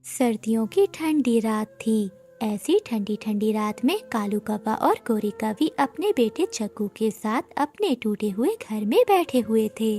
सर्दियों की ठंडी रात थी। ऐसी ठंडी ठंडी रात में कालू कौवा और गोरी कौवी अपने बेटे चक्कू के साथ अपने टूटे हुए घर में बैठे हुए थे।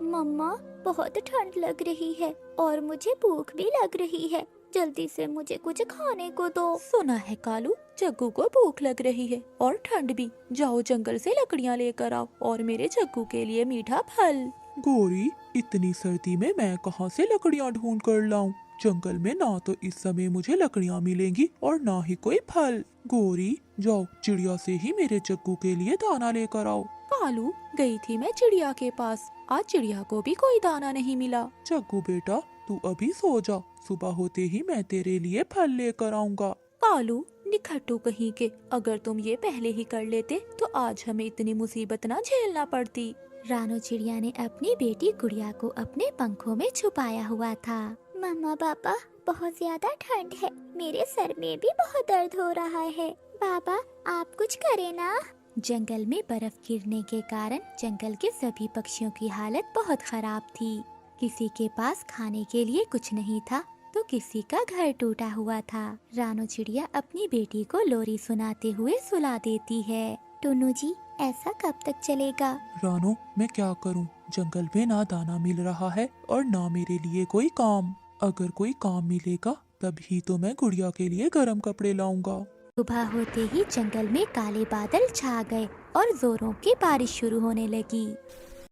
मम्मा, बहुत ठंड लग रही है और मुझे भूख भी लग रही है। जल्दी से मुझे कुछ खाने को दो। सुना है कालू, जग्गू को भूख लग रही है और ठंड भी। जाओ जंगल से लकड़ियाँ लेकर आओ और मेरे जग्गू के लिए मीठा फल। गोरी, इतनी सर्दी में मैं कहाँ से लकड़ियाँ ढूंढ कर लाऊं? जंगल में ना तो इस समय मुझे लकड़ियाँ मिलेंगी और ना ही कोई फल। गोरी, जाओ चिड़िया से ही मेरे जग्गू के लिए दाना लेकर आओ। कालू, गई थी मैं चिड़िया के पास, आज चिड़िया को भी कोई दाना नहीं मिला। जग्गू बेटा, तू अभी सो जा, सुबह होते ही मैं तेरे लिए फल लेकर आऊंगा। कालू, निखट्टू कहीं के, अगर तुम ये पहले ही कर लेते तो आज हमें इतनी मुसीबत ना झेलना पड़ती। रानो चिड़िया ने अपनी बेटी गुड़िया को अपने पंखों में छुपाया हुआ था। मम्मा पापा, बहुत ज्यादा ठंड है, मेरे सर में भी बहुत दर्द हो रहा है। पापा, आप कुछ करें ना। जंगल में बर्फ गिरने के कारण जंगल के सभी पक्षियों की हालत बहुत खराब थी। किसी के पास खाने के लिए कुछ नहीं था तो किसी का घर टूटा हुआ था। रानो चिड़िया अपनी बेटी को लोरी सुनाते हुए सुला देती है। टुन्नू जी, ऐसा कब तक चलेगा? रानो, मैं क्या करूं? जंगल में ना दाना मिल रहा है और ना मेरे लिए कोई काम। अगर कोई काम मिलेगा तभी तो मैं गुड़िया के लिए गर्म कपड़े लाऊंगा। सुबह होते ही जंगल में काले बादल छा गए और जोरों की बारिश शुरू होने लगी।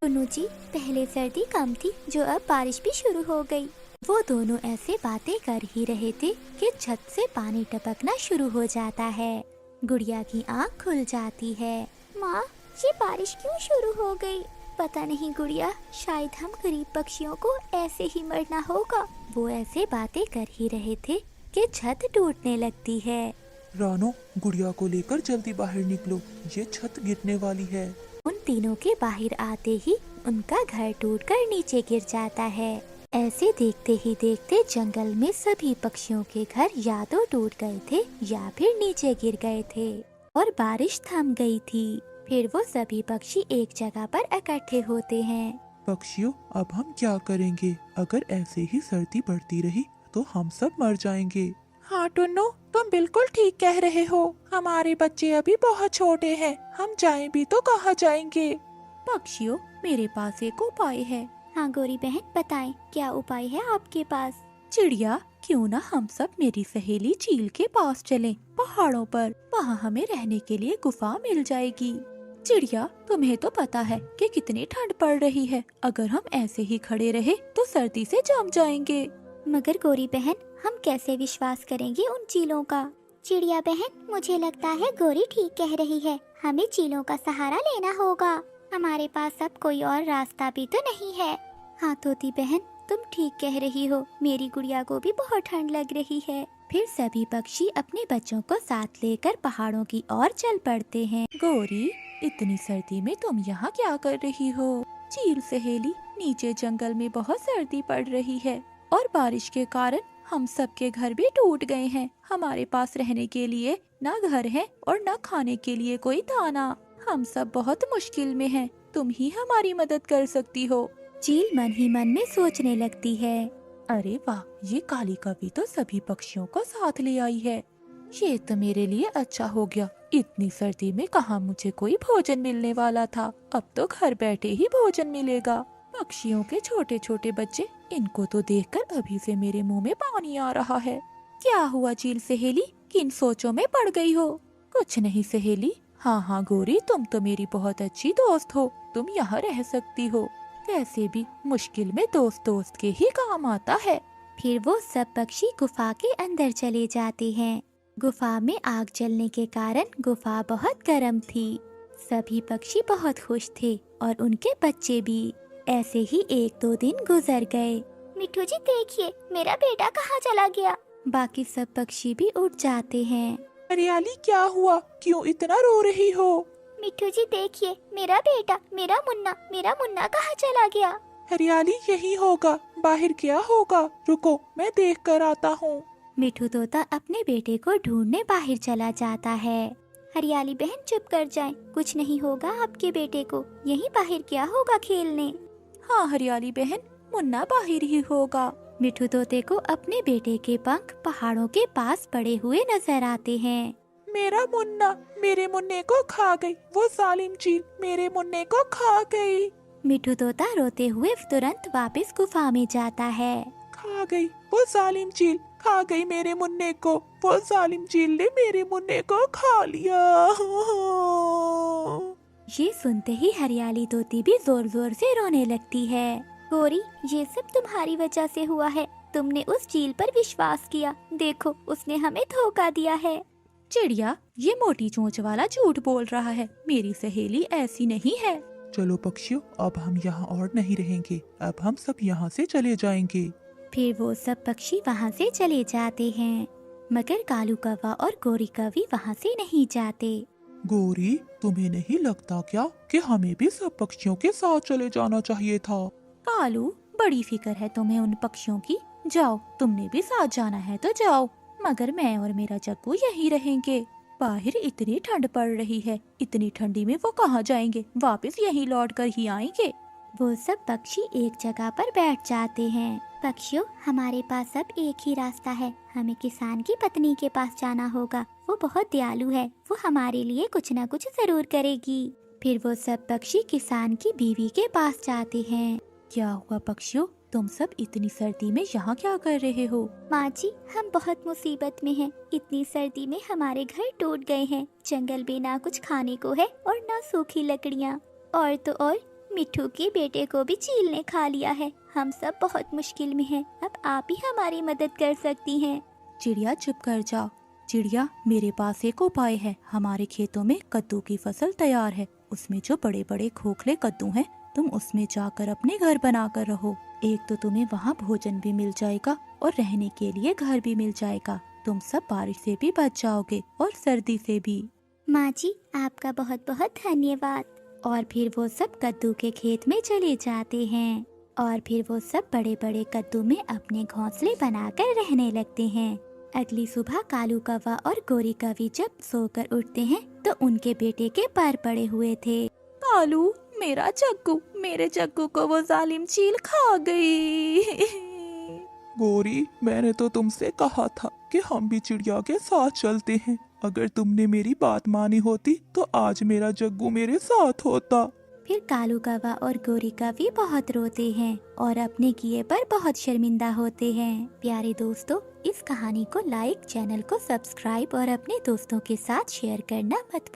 टुन्नू जी, पहले सर्दी कम थी जो अब बारिश भी शुरू हो गई। वो दोनों ऐसे बातें कर ही रहे थे कि छत से पानी टपकना शुरू हो जाता है। गुड़िया की आँख खुल जाती है। माँ, ये बारिश क्यों शुरू हो गई? पता नहीं गुड़िया, शायद हम गरीब पक्षियों को ऐसे ही मरना होगा। वो ऐसे बातें कर ही रहे थे कि छत टूटने लगती है। रानो, गुड़िया को लेकर जल्दी बाहर निकलो, ये छत गिरने वाली है। उन तीनों के बाहर आते ही उनका घर टूटकर नीचे गिर जाता है। ऐसे देखते ही देखते जंगल में सभी पक्षियों के घर या तो टूट गए थे या फिर नीचे गिर गए थे और बारिश थम गई थी। फिर वो सभी पक्षी एक जगह पर इकट्ठे होते हैं। पक्षियों, अब हम क्या करेंगे? अगर ऐसे ही सर्दी बढ़ती रही तो हम सब मर जाएंगे। हाँ टुन्नू, तुम बिल्कुल ठीक कह रहे हो। हमारे बच्चे अभी बहुत छोटे हैं, हम जाएं भी तो कहाँ जाएंगे। पक्षियों, मेरे पास एक उपाय है। हाँ गोरी बहन, बताएं, क्या उपाय है आपके पास? चिड़िया, क्यों ना हम सब मेरी सहेली चील के पास चलें, पहाड़ों पर। वहाँ हमें रहने के लिए गुफा मिल जाएगी। चिड़िया, तुम्हें तो पता है कि कितनी ठंड पड़ रही है। अगर हम ऐसे ही खड़े रहे तो सर्दी से जम जाएंगे। मगर गोरी बहन, हम कैसे विश्वास करेंगे उन चीलों का? चिड़िया बहन, मुझे लगता है गोरी ठीक कह रही है, हमें चीलों का सहारा लेना होगा। हमारे पास अब कोई और रास्ता भी तो नहीं है। हाँ तोती बहन, तुम ठीक कह रही हो, मेरी गुड़िया को भी बहुत ठंड लग रही है। फिर सभी पक्षी अपने बच्चों को साथ लेकर पहाड़ों की ओर चल पड़ते हैं। गोरी, इतनी सर्दी में तुम यहाँ क्या कर रही हो? चील सहेली, नीचे जंगल में बहुत सर्दी पड़ रही है और बारिश के कारण हम सब के घर भी टूट गए हैं। हमारे पास रहने के लिए ना घर है और ना खाने के लिए कोई दाना। हम सब बहुत मुश्किल में हैं। तुम ही हमारी मदद कर सकती हो। चील मन ही मन में सोचने लगती है। अरे वाह, ये काली कवि तो सभी पक्षियों को साथ ले आई है। ये तो मेरे लिए अच्छा हो गया। इतनी सर्दी में कहाँ मुझे कोई भोजन मिलने वाला था, अब तो घर बैठे ही भोजन मिलेगा। पक्षियों के छोटे छोटे बच्चे, इनको तो देखकर अभी से मेरे मुंह में पानी आ रहा है। क्या हुआ चील सहेली, किन सोचों में पड़ गई हो? कुछ नहीं सहेली। हाँ हाँ गोरी, तुम तो मेरी बहुत अच्छी दोस्त हो, तुम यहाँ रह सकती हो। वैसे भी मुश्किल में दोस्त दोस्त के ही काम आता है। फिर वो सब पक्षी गुफा के अंदर चले जाते हैं। गुफा में आग जलने के कारण गुफा बहुत गर्म थी। सभी पक्षी बहुत खुश थे और उनके बच्चे भी। ऐसे ही एक दो दिन गुजर गए। मिट्ठू जी देखिए, मेरा बेटा कहाँ चला गया? बाकी सब पक्षी भी उठ जाते हैं। हरियाली, क्या हुआ? क्यों इतना रो रही हो? मिट्ठू जी देखिए, मेरा बेटा, मेरा मुन्ना कहाँ चला गया? हरियाली, यही होगा, बाहर क्या होगा? रुको, मैं देख कर आता हूँ। मिट्ठू तोता अपने बेटे को ढूंढने बाहर चला जाता है। हरियाली बहन चुप कर जाएं, कुछ नहीं होगा आपके बेटे को, यहीं बाहर क्या होगा खेलने। हाँ हरियाली बहन, मुन्ना बाहर ही होगा। मिठू तोते को अपने बेटे के पंख पहाड़ों के पास पड़े हुए नजर आते हैं। मेरा मुन्ना, मेरे मुन्ने को खा गई, वो जालिम चील मेरे मुन्ने को खा गई। मिठू तोता रोते हुए तुरंत वापस गुफा में जाता है। खा गई वो जालिम चील, खा गई मेरे मुन्ने को, वो जालिम चील ने मेरे मुन्ने को खा लिया। ये सुनते ही हरियाली तोती भी जोर जोर से रोने लगती है। गोरी, ये सब तुम्हारी वजह से हुआ है। तुमने उस चील पर विश्वास किया, देखो उसने हमें धोखा दिया है। चिड़िया, ये मोटी चोंच वाला झूठ बोल रहा है, मेरी सहेली ऐसी नहीं है। चलो पक्षियों, अब हम यहाँ और नहीं रहेंगे, अब हम सब यहाँ से चले जाएंगे। फिर वो सब पक्षी वहाँ से चले जाते हैं, मगर कालू कौवा और गोरी कौवी वहाँ से नहीं जाते। गोरी, तुम्हें नहीं लगता क्या कि हमें भी सब पक्षियों के साथ चले जाना चाहिए था? कालू, बड़ी फिक्र है तुम्हें उन पक्षियों की। जाओ, तुमने भी साथ जाना है तो जाओ, मगर मैं और मेरा जग्गू यहीं रहेंगे। बाहर इतनी ठंड पड़ रही है, इतनी ठंडी में वो कहाँ जाएंगे, वापस यहीं लौट कर ही आएंगे। वो सब पक्षी एक जगह पर बैठ जाते हैं। पक्षियों, हमारे पास अब एक ही रास्ता है, हमें किसान की पत्नी के पास जाना होगा। वो बहुत दयालु है, वो हमारे लिए कुछ न कुछ जरूर करेगी। फिर वो सब पक्षी किसान की बीवी के पास जाते हैं। क्या हुआ पक्षियों, तुम सब इतनी सर्दी में यहाँ क्या कर रहे हो? माँ जी, हम बहुत मुसीबत में हैं। इतनी सर्दी में हमारे घर टूट गए हैं, जंगल में ना कुछ खाने को है और ना सूखी लकड़ियाँ, और तो और मिठू के बेटे को भी चील ने खा लिया है। हम सब बहुत मुश्किल में हैं, अब आप ही हमारी मदद कर सकती हैं। चिड़िया, चुप कर जाओ। चिड़िया, मेरे पास एक उपाय है। हमारे खेतों में कद्दू की फसल तैयार है, उसमें जो बड़े बड़े खोखले कद्दू हैं, तुम उसमें जाकर अपने घर बनाकर रहो। एक तो तुम्हें वहाँ भोजन भी मिल जाएगा और रहने के लिए घर भी मिल जाएगा। तुम सब बारिश से भी बच जाओगे और सर्दी से भी। माँ जी, आपका बहुत बहुत धन्यवाद। और फिर वो सब कद्दू के खेत में चले जाते हैं, और फिर वो सब बड़े बड़े कद्दू में अपने घोंसले बनाकर रहने लगते हैं। अगली सुबह कालू कौवा और गोरी कौवी जब सोकर उठते हैं तो उनके बेटे के पैर पड़े हुए थे। कालू, मेरा जग्गू, मेरे जग्गू को वो जालिम चील खा गई। गोरी, मैंने तो तुमसे कहा था कि हम भी चिड़िया के साथ चलते हैं। अगर तुमने मेरी बात मानी होती तो आज मेरा जग्गू मेरे साथ होता। फिर कालू कौवा और गोरी कौवी बहुत रोते हैं और अपने किए पर बहुत शर्मिंदा होते हैं। प्यारे दोस्तों, इस कहानी को लाइक, चैनल को सब्सक्राइब और अपने दोस्तों के साथ शेयर करना मत भूलिए।